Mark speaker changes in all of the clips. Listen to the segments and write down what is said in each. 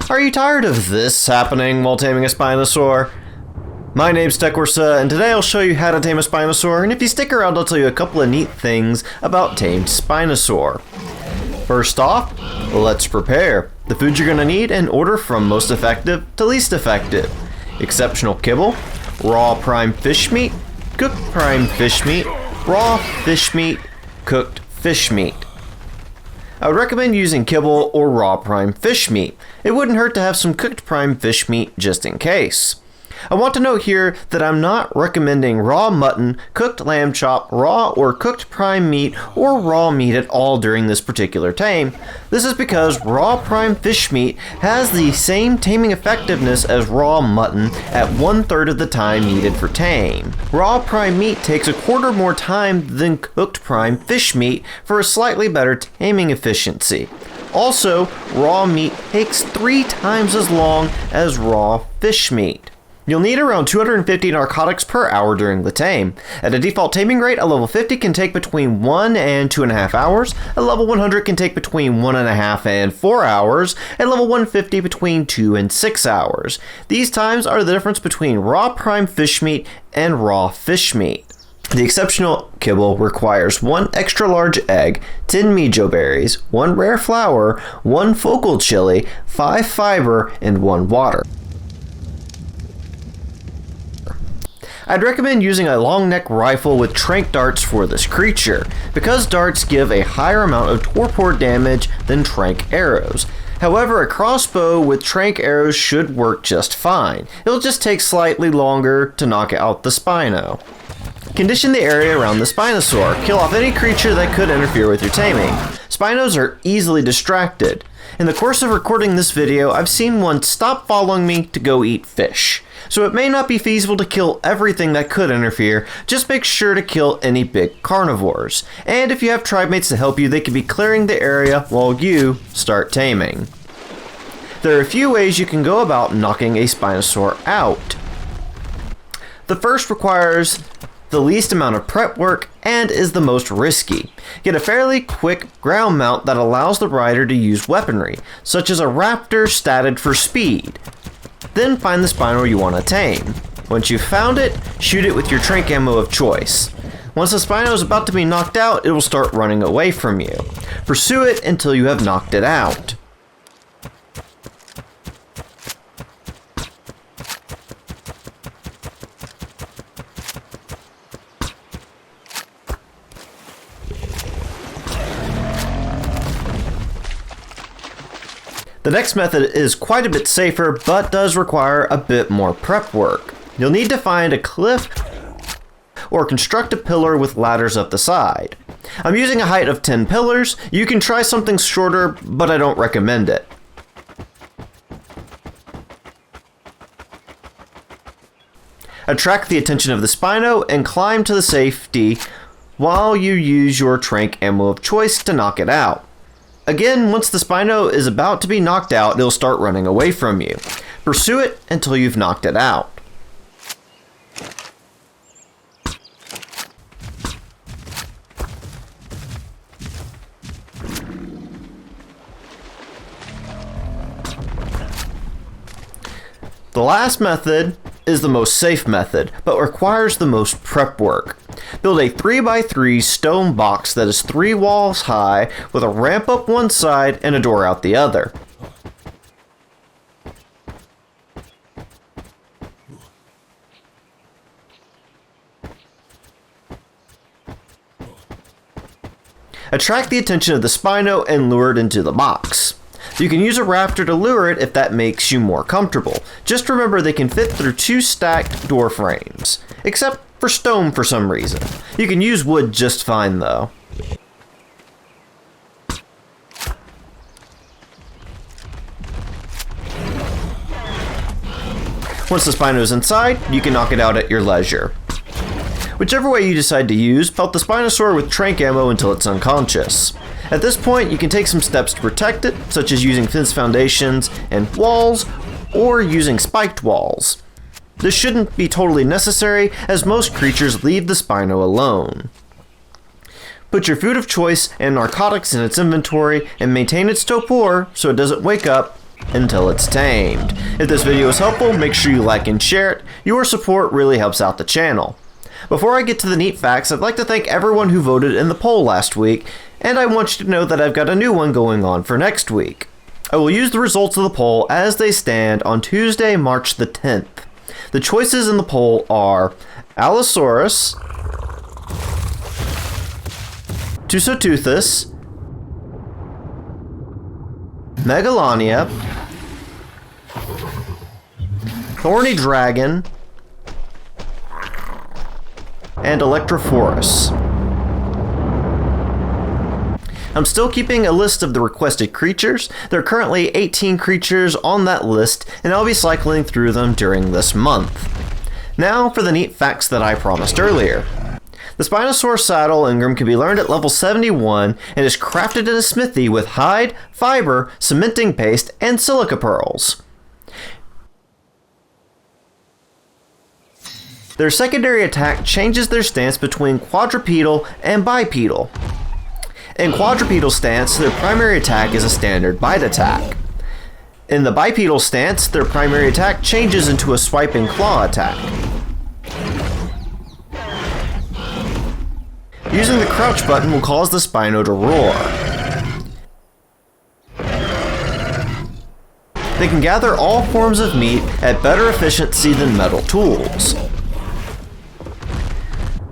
Speaker 1: Are you tired of this happening while taming a Spinosaur? My name's Tekorsa, and today I'll show you how to tame a Spinosaur, and if you stick around I'll tell you a couple of neat things about tamed Spinosaur. First off, let's prepare. The food you're going to need in order from most effective to least effective. Exceptional Kibble, raw prime fish meat, cooked prime fish meat, raw fish meat, cooked fish meat. I would recommend using kibble or raw prime fish meat. It wouldn't hurt to have some cooked prime fish meat just in case. I want to note here that I'm not recommending raw mutton, cooked lamb chop, raw or cooked prime meat, or raw meat at all during this particular tame. This is because raw prime fish meat has the same taming effectiveness as raw mutton at 1/3 of the time needed for tame. Raw prime meat takes a quarter more time than cooked prime fish meat for a slightly better taming efficiency. Also, raw meat takes 3 times as long as raw fish meat. You'll need around 250 narcotics per hour during the tame. At a default taming rate, a level 50 can take between 1 and 2.5 hours, a level 100 can take between 1.5 and 4 hours, and level 150 between 2 and 6 hours. These times are the difference between raw prime fish meat and raw fish meat. The Exceptional Kibble requires 1 extra large egg, 10 mijo berries, 1 rare flower, 1 focal chili, 5 fiber, and 1 water. I'd recommend using a long neck rifle with trank darts for this creature, because darts give a higher amount of torpor damage than trank arrows. However, a crossbow with trank arrows should work just fine. It'll just take slightly longer to knock out the Spino. Condition the area around the Spinosaur. Kill off any creature that could interfere with your taming. Spinos are easily distracted. In the course of recording this video, I've seen one stop following me to go eat fish. So it may not be feasible to kill everything that could interfere, just make sure to kill any big carnivores. And if you have tribe mates to help you, they can be clearing the area while you start taming. There are a few ways you can go about knocking a Spinosaur out. The first requires the least amount of prep work and is the most risky. Get a fairly quick ground mount that allows the rider to use weaponry, such as a raptor statted for speed. Then find the Spino you want to tame. Once you've found it, shoot it with your trank ammo of choice. Once the Spino is about to be knocked out, it will start running away from you. Pursue it until you have knocked it out. The next method is quite a bit safer, but does require a bit more prep work. You'll need to find a cliff or construct a pillar with ladders up the side. I'm using a height of 10 pillars. You can try something shorter, but I don't recommend it. Attract the attention of the Spino and climb to the safety while you use your trank ammo of choice to knock it out. Again, once the Spino is about to be knocked out, it'll start running away from you. Pursue it until you've knocked it out. The last method is the most safe method, but requires the most prep work. Build a 3x3 stone box that is 3 walls high with a ramp up one side and a door out the other. Attract the attention of the Spino and lure it into the box. You can use a raptor to lure it if that makes you more comfortable. Just remember they can fit through 2 stacked door frames, except for stone for some reason. You can use wood just fine though. Once the Spino is inside, you can knock it out at your leisure. Whichever way you decide to use, pelt the Spinosaur with trank ammo until it's unconscious. At this point, you can take some steps to protect it, such as using fence foundations and walls, or using spiked walls. This shouldn't be totally necessary, as most creatures leave the Spino alone. Put your food of choice and narcotics in its inventory and maintain its torpor so it doesn't wake up until it's tamed. If this video was helpful, make sure you like and share it. Your support really helps out the channel. Before I get to the neat facts, I'd like to thank everyone who voted in the poll last week, and I want you to know that I've got a new one going on for next week. I will use the results of the poll as they stand on Tuesday, March the 10th. The choices in the poll are Allosaurus, Tusoteuthus, Megalania, Thorny Dragon, and Electrophorus. I'm still keeping a list of the requested creatures. There are currently 18 creatures on that list, and I'll be cycling through them during this month. Now for the neat facts that I promised earlier. The Spinosaur saddle engram can be learned at level 71 and is crafted in a smithy with hide, fiber, cementing paste, and silica pearls. Their secondary attack changes their stance between quadrupedal and bipedal. In quadrupedal stance, their primary attack is a standard bite attack. In the bipedal stance, their primary attack changes into a swiping claw attack. Using the crouch button will cause the Spino to roar. They can gather all forms of meat at better efficiency than metal tools.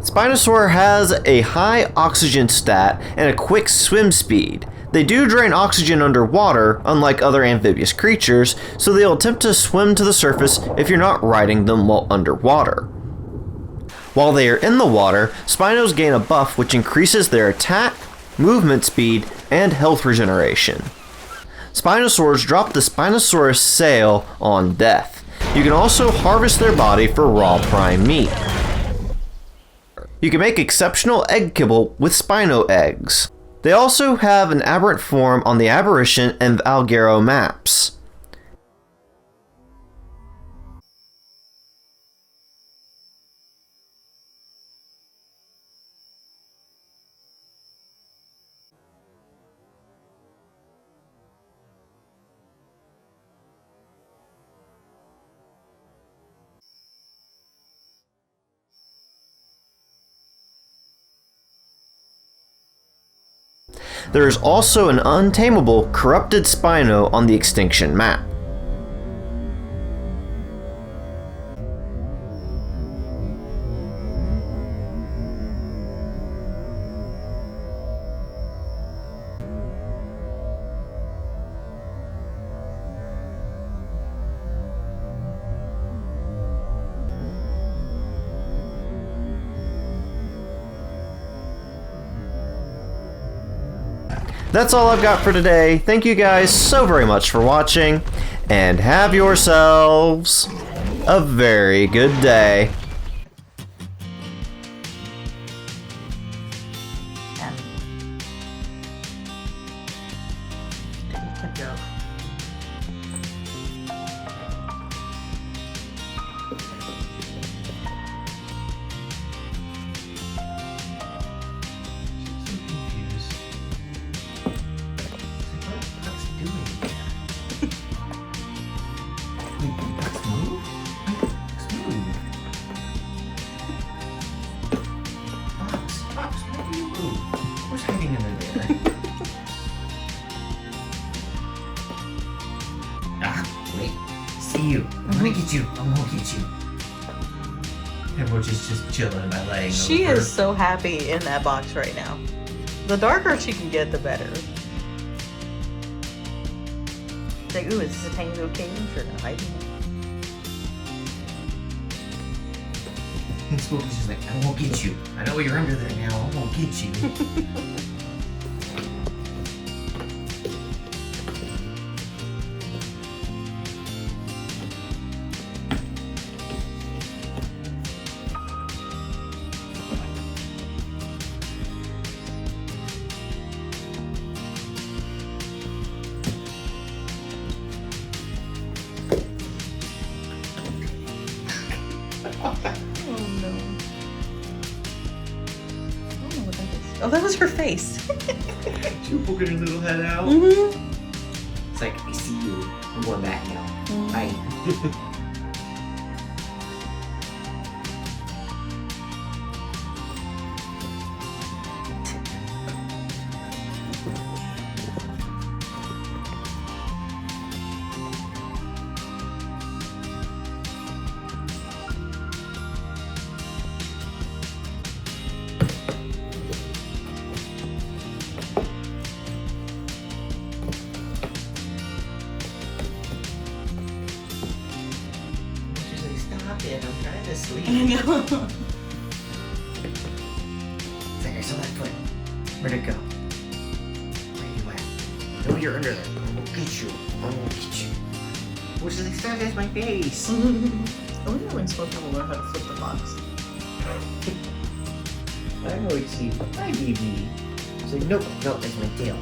Speaker 1: Spinosaur has a high oxygen stat and a quick swim speed. They do drain oxygen underwater, unlike other amphibious creatures, so they'll attempt to swim to the surface if you're not riding them while underwater. While they are in the water, Spinos gain a buff which increases their attack, movement speed, and health regeneration. Spinosaurs drop the Spinosaurus sail on death. You can also harvest their body for raw prime meat. You can make exceptional egg kibble with Spino eggs. They also have an aberrant form on the Aberration and Algero maps. There is also an untamable corrupted Spino on the extinction map. That's all I've got for today. Thank you guys so very much for watching, and have yourselves a very good day.
Speaker 2: You. I'm gonna get you. I'm gonna get you. And we're just chilling by laying
Speaker 3: She
Speaker 2: over.
Speaker 3: is so happy in that box right now. The darker she can get, the better. It's like, ooh, is this a tiny little cage or not?
Speaker 2: And Spooky's just like, I won't get you. I know you're under there now. I won't get you.
Speaker 3: Oh, that was her face.
Speaker 2: She poking her little head out.
Speaker 3: Mm-hmm.
Speaker 2: It's like, I see you. I'm going back now. Bye. Stop it, I'm trying to sleep.
Speaker 3: I know.
Speaker 2: There, I saw that foot. Where'd it go? Where you at? No, you're under there. I'm gonna get you. I'm gonna get you. Which is like, stop, that's my face.
Speaker 3: I wonder when supposed to learn how to flip the box.
Speaker 2: I know it's you. Hi, baby. It's like, nope, no, that's my tail.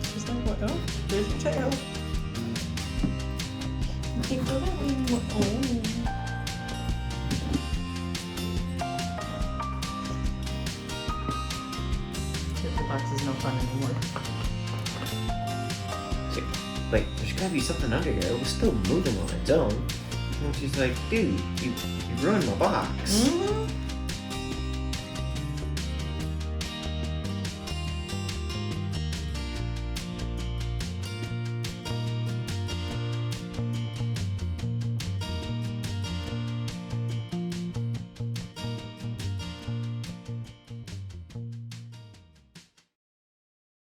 Speaker 3: She's like, what? Oh, there's your tail. You can't go that way anymore. Oh. The box is no fun anymore.
Speaker 2: She's like, wait, there's gotta be something under here. It was still moving on its own. And she's like, dude, you ruined my box.
Speaker 3: Mm-hmm.